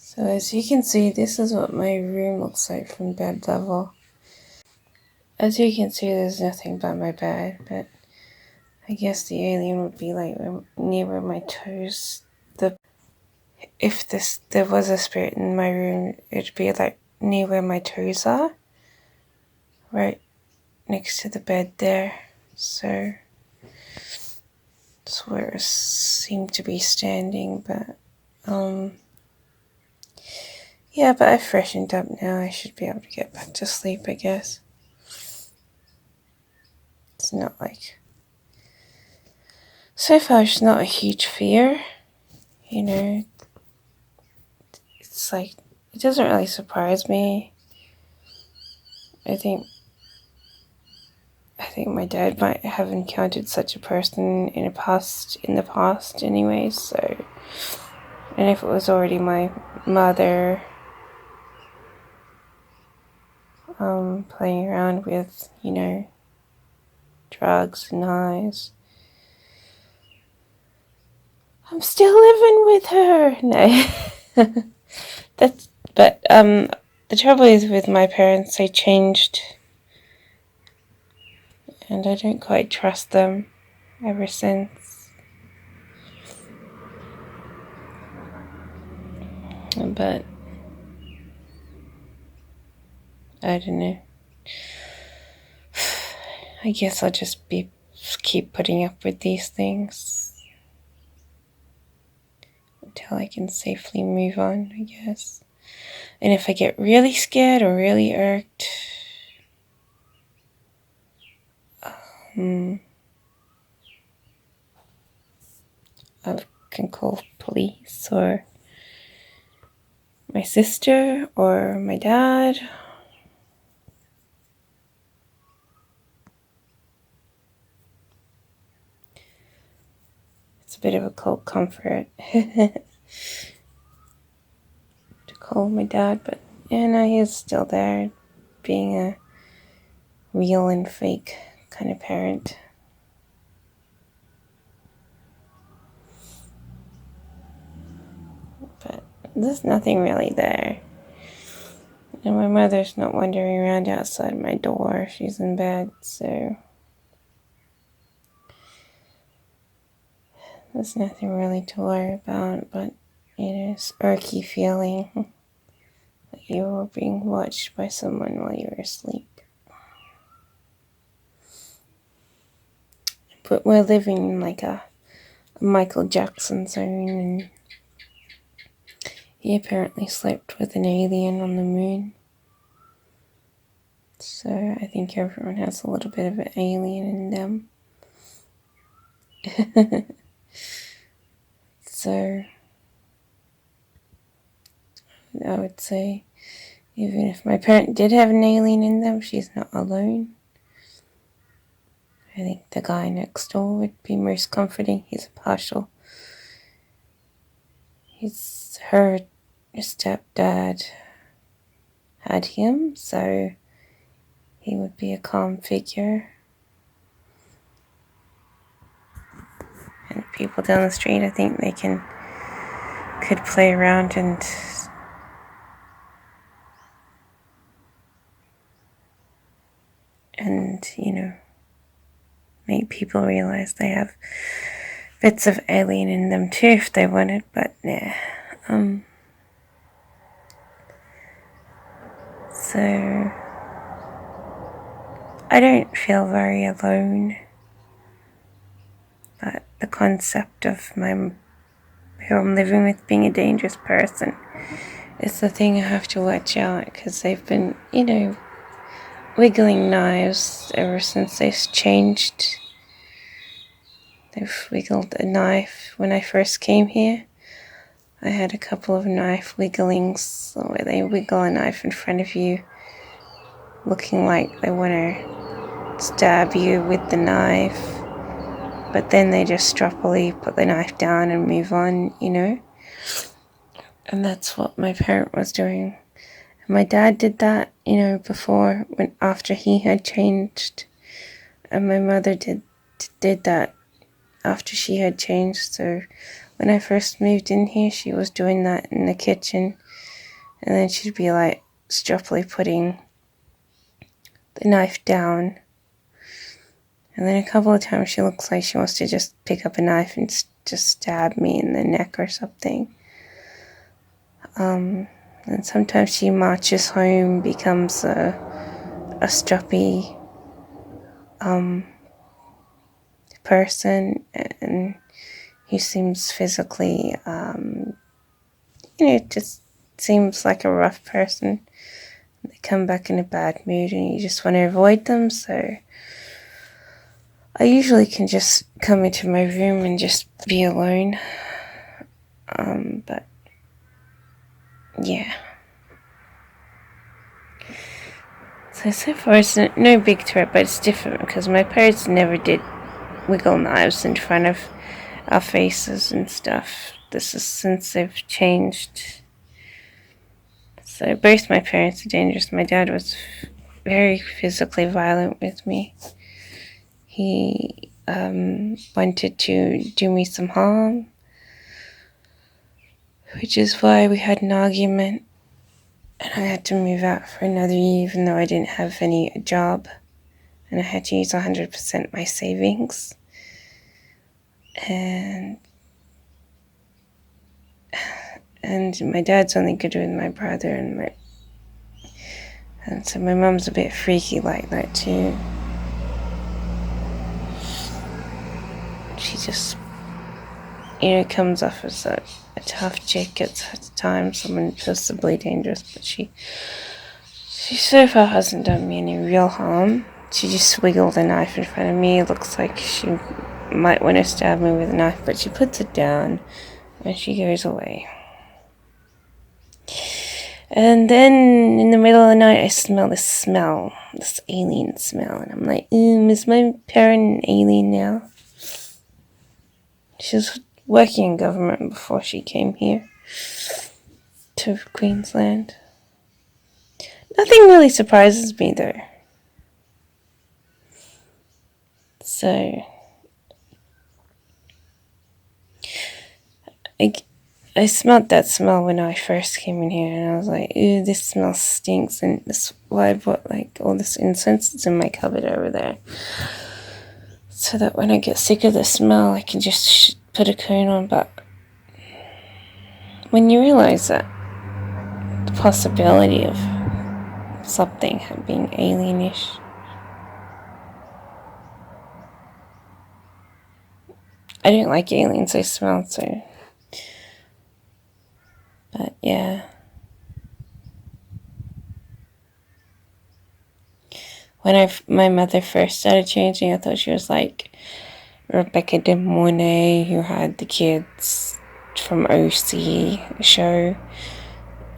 So as you can see, this is what my room looks like from bed level. As you can see, there's nothing but my bed, but I guess the alien would be like near where my toes. If there was a spirit in my room, it'd be like near where my toes are, right next to the bed there. So that's where it seemed to be standing, but yeah, but I've freshened up now. I should be able to get back to sleep, I guess. It's not like... So far, it's not a huge fear. It's like, it doesn't really surprise me. I think my dad might have encountered such a person in the past anyways, so... And if it was already my mother playing around with, drugs and knives, I'm still living with her. No. But the trouble is with my parents, they changed, and I don't quite trust them ever since. But I don't know. I guess I'll just keep putting up with these things until I can safely move on, I guess. And if I get really scared or really irked, I can call police or my sister or my dad. It's a bit of a cold comfort to call my dad, but he's still there, being a real and fake kind of parent. But there's nothing really there. And my mother's not wandering around outside my door. She's in bed, so there's nothing really to worry about, but it is irky feeling that you were being watched by someone while you were asleep. But we're living in like a Michael Jackson zone, and he apparently slept with an alien on the moon. So I think everyone has a little bit of an alien in them. So I would say, even if my parent did have an alien in them, she's not alone. I think the guy next door would be most comforting. He's partial. Her stepdad had him, so he would be a calm figure. And people down the street, I think they could play around and make people realize they have bits of alien in them too if they wanted, but nah. So I don't feel very alone, but the concept of who I'm living with being a dangerous person is the thing I have to watch out, because they've been, wiggling knives ever since they've changed. They've wiggled a knife when I first came here. I had a couple of knife wigglings where they wiggle a knife in front of you, looking like they want to stab you with the knife, but then they just stroppily put the knife down and move on, And that's what my parent was doing. My dad did that, before, after he had changed, and my mother did that after she had changed. So when I first moved in here, she was doing that in the kitchen. And then she'd be like stroppily putting the knife down. And then a couple of times she looks like she wants to just pick up a knife and just stab me in the neck or something. And sometimes she marches home, becomes a stroppy person, and he seems physically, just seems like a rough person. They come back in a bad mood and you just want to avoid them, so I usually can just come into my room and just be alone. But yeah. So far it's no big threat, but it's different because my parents never did wiggle knives in front of our faces and stuff. This is since they've changed. So both my parents are dangerous. My dad was very physically violent with me. He wanted to do me some harm, which is why we had an argument and I had to move out for another year even though I didn't have any job, and I had to use 100% my savings. And my dad's only good with my brother, and so my mum's a bit freaky like that too. She just, comes off as a tough chick at times, someone possibly dangerous, but she so far hasn't done me any real harm. She just wiggled a knife in front of me. It looks like she might want to stab me with a knife, but she puts it down and she goes away. And then in the middle of the night, I smell this alien smell, and I'm like, is my parent an alien now? She was working in government before she came here to Queensland. Nothing really surprises me though. So I smelled that smell when I first came in here, and I was like, "Ooh, this smell stinks." And that's why I bought like all this incense that's in my cupboard over there, so that when I get sick of the smell, I can just put a cone on. But when you realize that the possibility of something being alienish, I don't like aliens. They smell so. But yeah. When my mother first started changing, I thought she was like Rebecca De Mornay, who had the kids from OC show,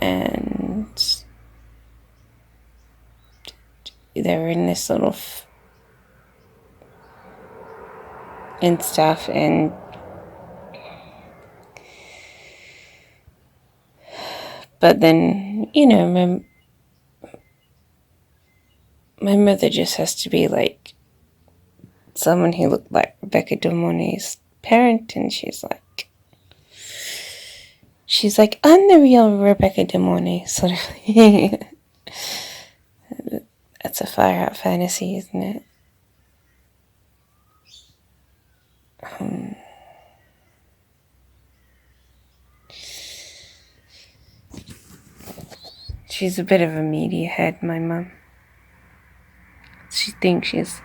and they were in this little and stuff, and but then my mother just has to be like someone who looked like Rebecca De Mornay's parent, and she's like, I'm the real Rebecca De Mornay, sort of. That's a far out fantasy, isn't it? She's a bit of a media head, my mum. She thinks she's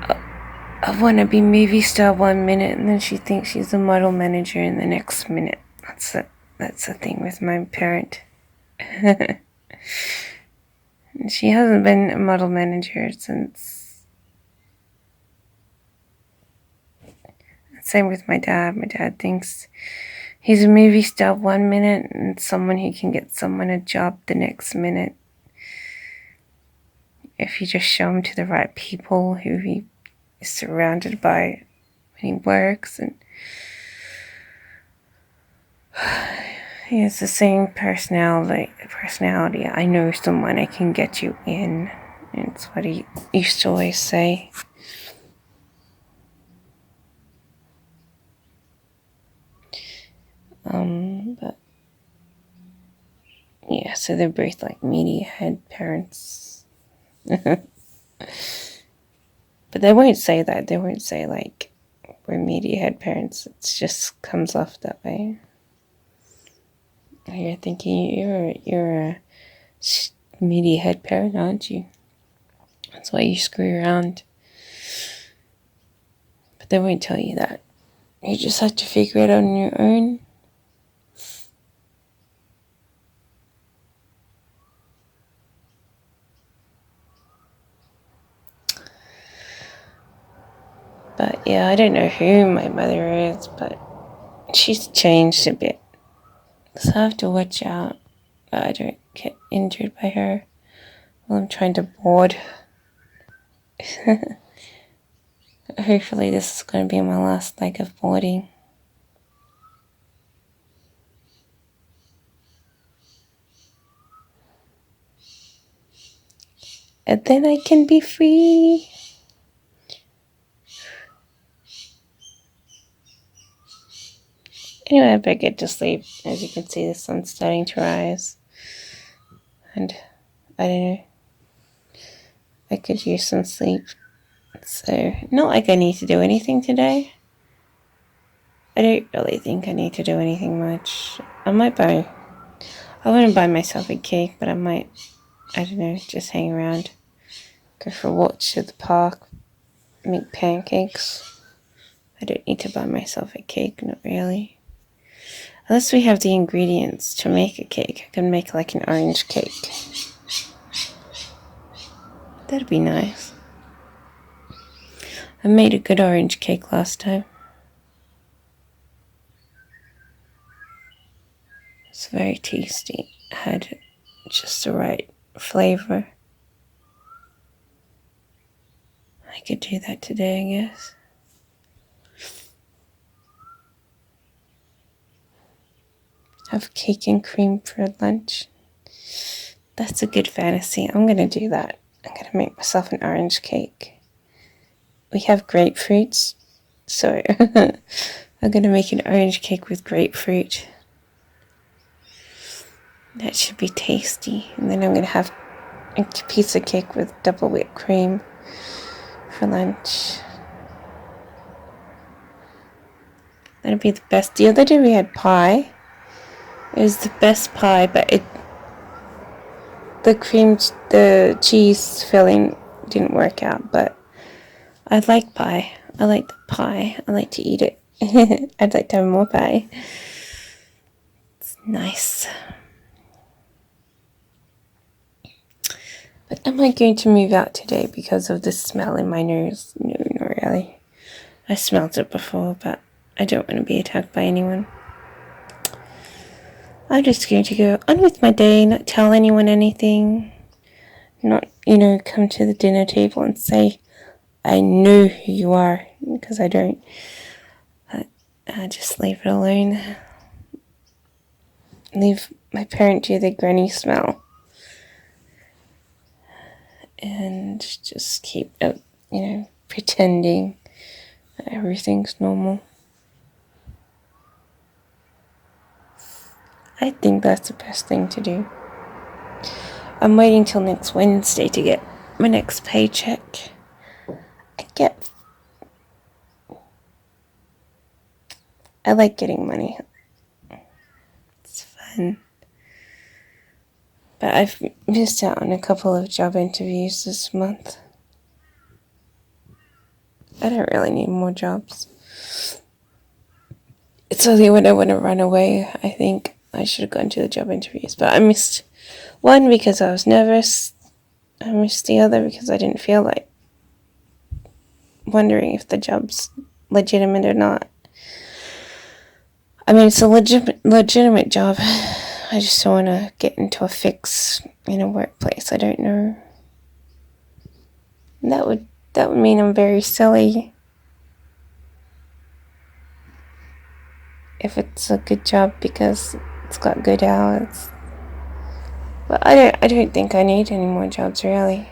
a wannabe movie star one minute, and then she thinks she's a model manager in the next minute. That's the thing with my parent. She hasn't been a model manager since. Same with my dad. My dad thinks he's a movie star one minute and someone who can get someone a job the next minute. If you just show him to the right people who he is surrounded by when he works, and he has the same personality. I know someone, I can get you in. It's what he used to always say. But Yeah, so they're both like media head parents. But they won't say that. They won't say like we're media head parents. It just comes off that way. You're thinking you're a media head parent, aren't you? That's why you screw around. But they won't tell you that. You just have to figure it out on your own. But yeah, I don't know who my mother is, but she's changed a bit. So I have to watch out that I don't get injured by her while I'm trying to board. Hopefully this is going to be my last leg of boarding. And then I can be free. Anyway, I better get to sleep. As you can see, the sun's starting to rise. And I don't know. I could use some sleep. So, not like I need to do anything today. I don't really think I need to do anything much. I wouldn't buy myself a cake, but I might, I don't know, just hang around. Go for a walk to the park. Make pancakes. I don't need to buy myself a cake, not really. Unless we have the ingredients to make a cake. I can make like an orange cake. That'd be nice. I made a good orange cake last time. It's very tasty. It had just the right flavor. I could do that today, I guess. Have cake and cream for lunch. That's a good fantasy. I'm gonna do that. I'm gonna make myself an orange cake. We have grapefruits, so I'm gonna make an orange cake with grapefruit. That should be tasty. And then I'm gonna have a piece of cake with double whipped cream for lunch. That'd be the best. The other day we had pie. It was the best pie, but the cheese filling didn't work out. But I like pie. I like the pie. I like to eat it. I'd like to have more pie. It's nice. But am I going to move out today because of the smell in my nose? No, not really. I smelled it before, but I don't want to be attacked by anyone. I'm just going to go on with my day, not tell anyone anything. Not, come to the dinner table and say, I know who you are, because I don't. I just leave it alone. Leave my parent do the granny smell. And just keep, pretending that everything's normal. I think that's the best thing to do. I'm waiting till next Wednesday to get my next paycheck. I like getting money. It's fun. But I've missed out on a couple of job interviews this month. I don't really need more jobs. It's only when I want to run away, I think I should have gone to the job interviews. But I missed one because I was nervous. I missed the other because I didn't feel like wondering if the job's legitimate or not. I mean, it's a legitimate job. I just don't want to get into a fix in a workplace. I don't know. That would mean I'm very silly. If it's a good job because it's got good hours. But I don't think I need any more jobs, really.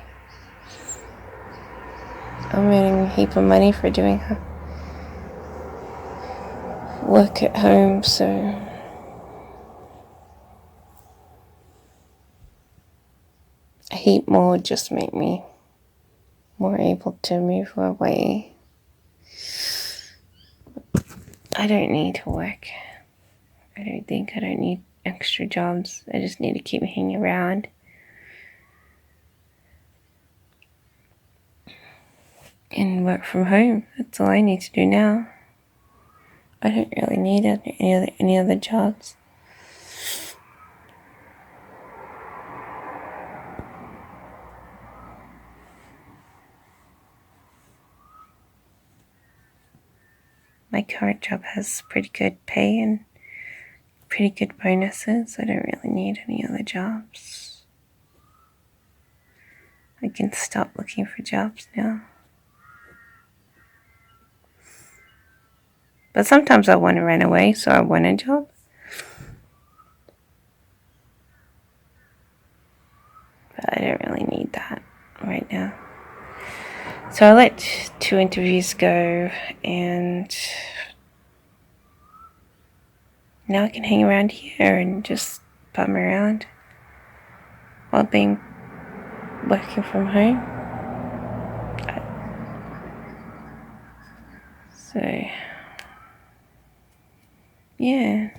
I'm earning a heap of money for doing work at home, so heat more would just make me more able to move away. I don't need to work. I don't need extra jobs. I just need to keep hanging around. And work from home. That's all I need to do now. I don't really need any other jobs. My current job has pretty good pay and pretty good bonuses. I don't really need any other jobs. I can stop looking for jobs now. But sometimes I want to run away, so I want a job. But I don't really need that right now. So I let 2 interviews go, and now I can hang around here and just bum around while working from home. So, yeah,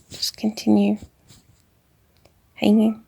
just continue hanging.